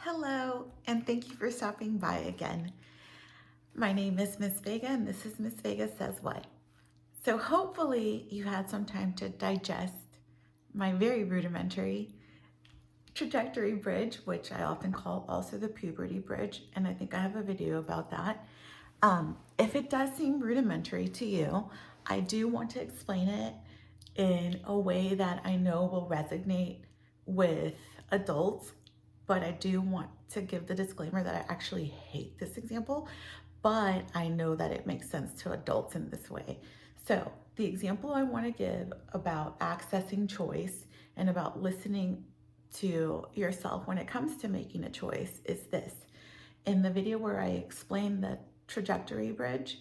Hello, and thank you for stopping by again. My name is Miss Vega, and this is Miss Vega Says What. So hopefully you had some time to digest my very rudimentary trajectory bridge, which I often call also the puberty bridge, and I think I have a video about that. If it does seem rudimentary to you, I do want to explain it in a way that I know will resonate with adults, but I do want to give the disclaimer that I actually hate this example, but I know that it makes sense to adults in this way. So the example I want to give about accessing choice and about listening to yourself when it comes to making a choice is this. In the video where I explain the trajectory bridge,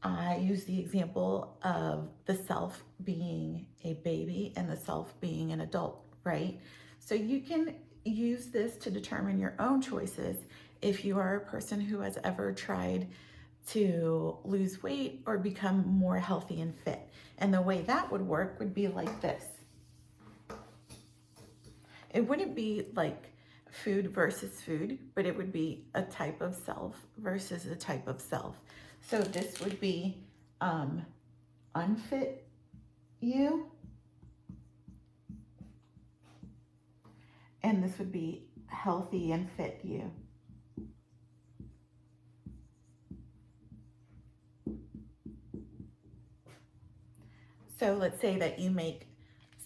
I use the example of the self being a baby and the self being an adult, right? So you can use this to determine your own choices if you are a person who has ever tried to lose weight or become more healthy and fit. And the way that would work would be like this. It wouldn't be like food versus food, but it would be a type of self versus a type of self. So this would be unfit you, and this would be healthy and fit you. So let's say that you make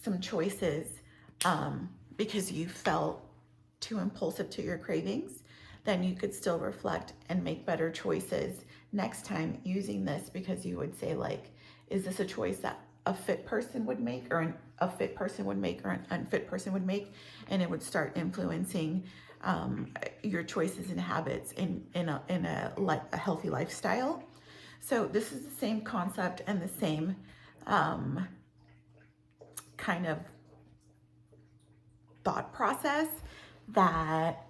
some choices because you felt too impulsive to your cravings, then you could still reflect and make better choices next time using this, because you would say, like, is this a choice that a fit person would make, or a fit person would make, or an unfit person would make? And it would start influencing your choices and habits in a healthy lifestyle. So this is the same concept and the same kind of thought process that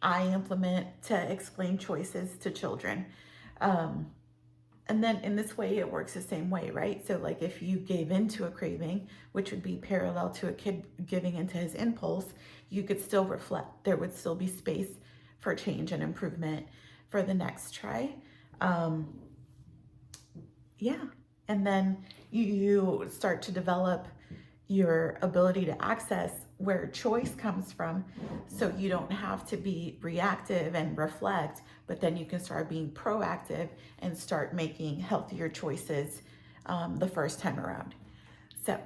I implement to explain choices to children. And then in this way, it works the same way, right? So like if you gave into a craving, which would be parallel to a kid giving into his impulse, you could still reflect. There would still be space for change and improvement for the next try. Yeah. And then you start to develop your ability to access where choice comes from, so you don't have to be reactive and reflect, but then you can start being proactive and start making healthier choices the first time around. So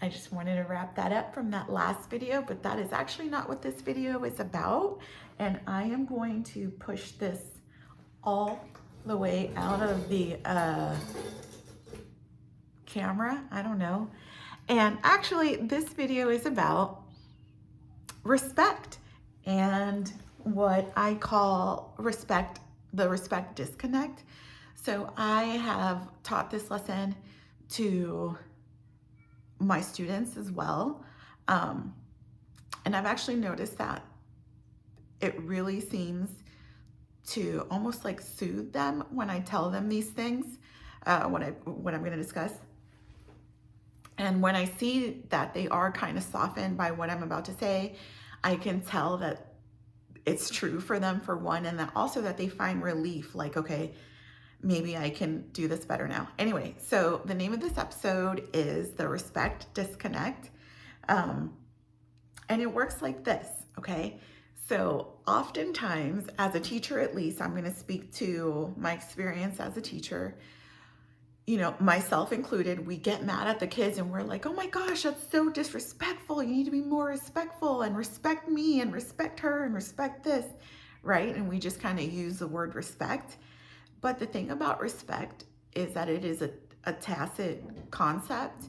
I just wanted to wrap that up from that last video, but that is actually not what this video is about. And I am going to push this all the way out of the camera. I don't know. And actually, this video is about respect and what I call the respect disconnect. So I have taught this lesson to my students as well. And I've actually noticed that it really seems to almost like soothe them when I tell them these things, what I'm going to discuss. And when I see that they are kind of softened by what I'm about to say, I can tell that it's true for them, for one, and that also that they find relief, like, okay, maybe I can do this better now. Anyway, so the name of this episode is The Respect Disconnect. And it works like this, okay? So oftentimes, as a teacher at least, I'm going to speak to my experience as a teacher, you know, myself included. We get mad at the kids and we're like, oh my gosh, that's so disrespectful. You need to be more respectful and respect me and respect her and respect this, right? And we just kind of use the word respect. But the thing about respect is that it is a tacit concept,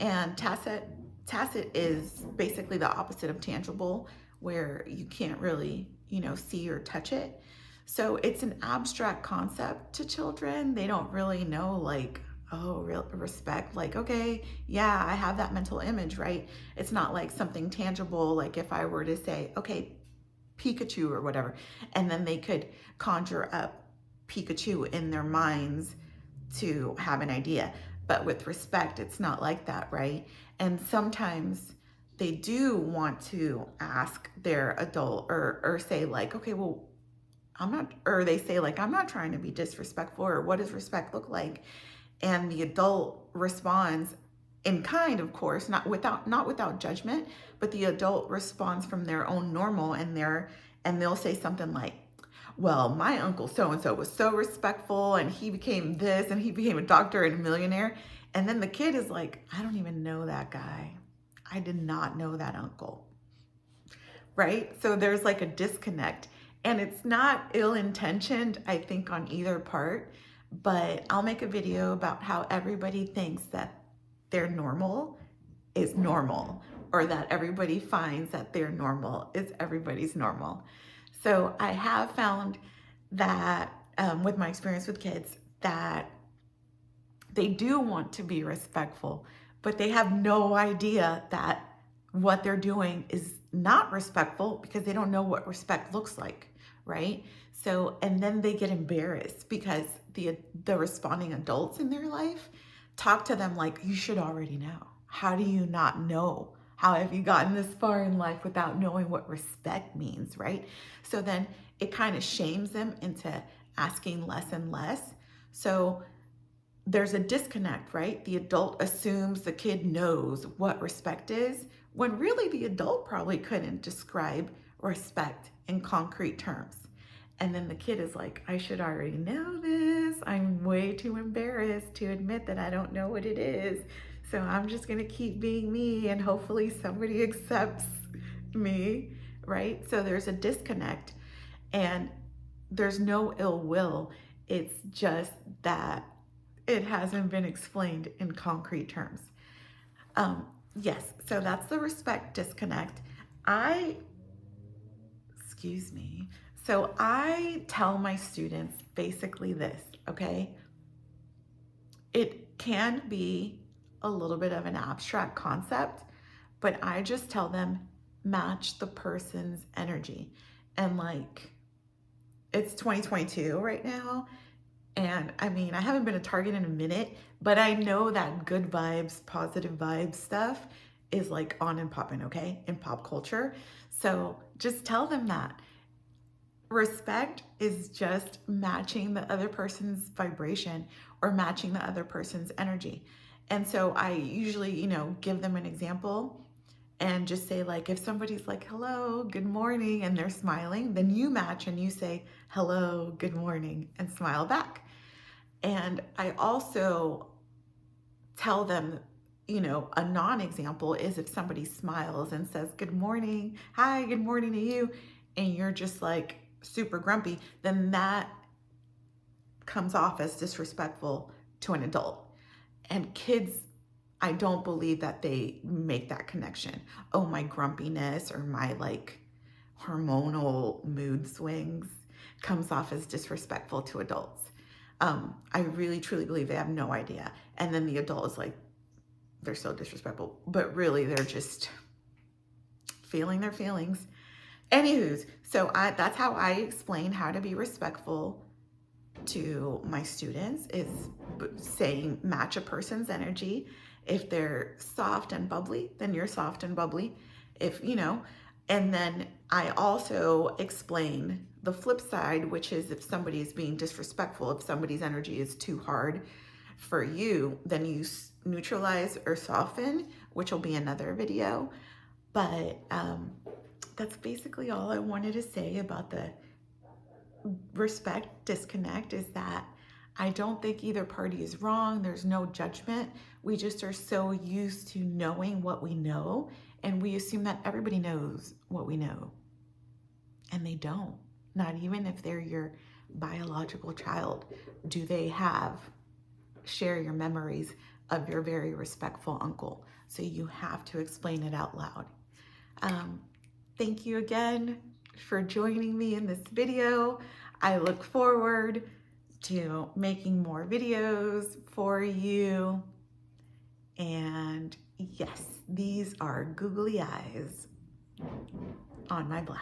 and tacit is basically the opposite of tangible, where you can't really, you know, see or touch it. So it's an abstract concept to children. They don't really know, like, oh, real respect, like, okay, yeah, I have that mental image, right? It's not like something tangible, like if I were to say, okay, Pikachu or whatever, and then they could conjure up Pikachu in their minds to have an idea. But with respect, it's not like that, right? And sometimes they do want to ask their adult or say like, okay, well, I'm not, or they say like, I'm not trying to be disrespectful, or what does respect look like? And the adult responds in kind, of course, not without judgment, but the adult responds from their own normal, and they'll say something like, well, my uncle so-and-so was so respectful and he became this and he became a doctor and a millionaire. And then the kid is like, I don't even know that guy. I did not know that uncle, right? So there's like a disconnect, and it's not ill-intentioned, I think, on either part, but I'll make a video about how everybody thinks that their normal is normal, or that everybody finds that their normal is everybody's normal. So I have found that with my experience with kids, that they do want to be respectful, but they have no idea that what they're doing is not respectful because they don't know what respect looks like, right? So, and then they get embarrassed because the responding adults in their life talk to them like, you should already know. How do you not know? How have you gotten this far in life without knowing what respect means, right? So then it kind of shames them into asking less and less. So there's a disconnect, right? The adult assumes the kid knows what respect is, when really the adult probably couldn't describe respect in concrete terms. And then the kid is like, I should already know this. I'm way too embarrassed to admit that I don't know what it is. So I'm just gonna keep being me and hopefully somebody accepts me, right? So there's a disconnect, and there's no ill will. It's just that it hasn't been explained in concrete terms. Yes, so that's the respect disconnect. So I tell my students basically this, okay? It can be a little bit of an abstract concept, but I just tell them, match the person's energy. And like, it's 2022 right now. And I mean, I haven't been a Target in a minute, but I know that good vibes, positive vibes stuff is like on and popping, okay, in pop culture. So just tell them that. Respect is just matching the other person's vibration or matching the other person's energy. And so I usually, give them an example and just say like, if somebody's like, hello, good morning, and they're smiling, then you match and you say, hello, good morning, and smile back. And I also tell them, a non-example is if somebody smiles and says, good morning, hi, good morning to you, and you're just like super grumpy, then that comes off as disrespectful to an adult. And kids, I don't believe that they make that connection. Oh, my grumpiness or my like hormonal mood swings comes off as disrespectful to adults. I really truly believe they have no idea. And then the adult is like, they're so disrespectful, but really they're just feeling their feelings. Anywho's, so that's how I explain how to be respectful to my students, is saying match a person's energy. If they're soft and bubbly, then you're soft and bubbly. And then I also explain the flip side, which is if somebody is being disrespectful, if somebody's energy is too hard for you, then you neutralize or soften, which will be another video. But that's basically all I wanted to say about the respect disconnect, is that I don't think either party is wrong. There's no judgment. We just are so used to knowing what we know, and we assume that everybody knows what we know. And they don't. Not even if they're your biological child do they share your memories of your very respectful uncle. So you have to explain it out loud. Thank you again for joining me in this video. I look forward to making more videos for you. And yes, these are googly eyes on my blouse.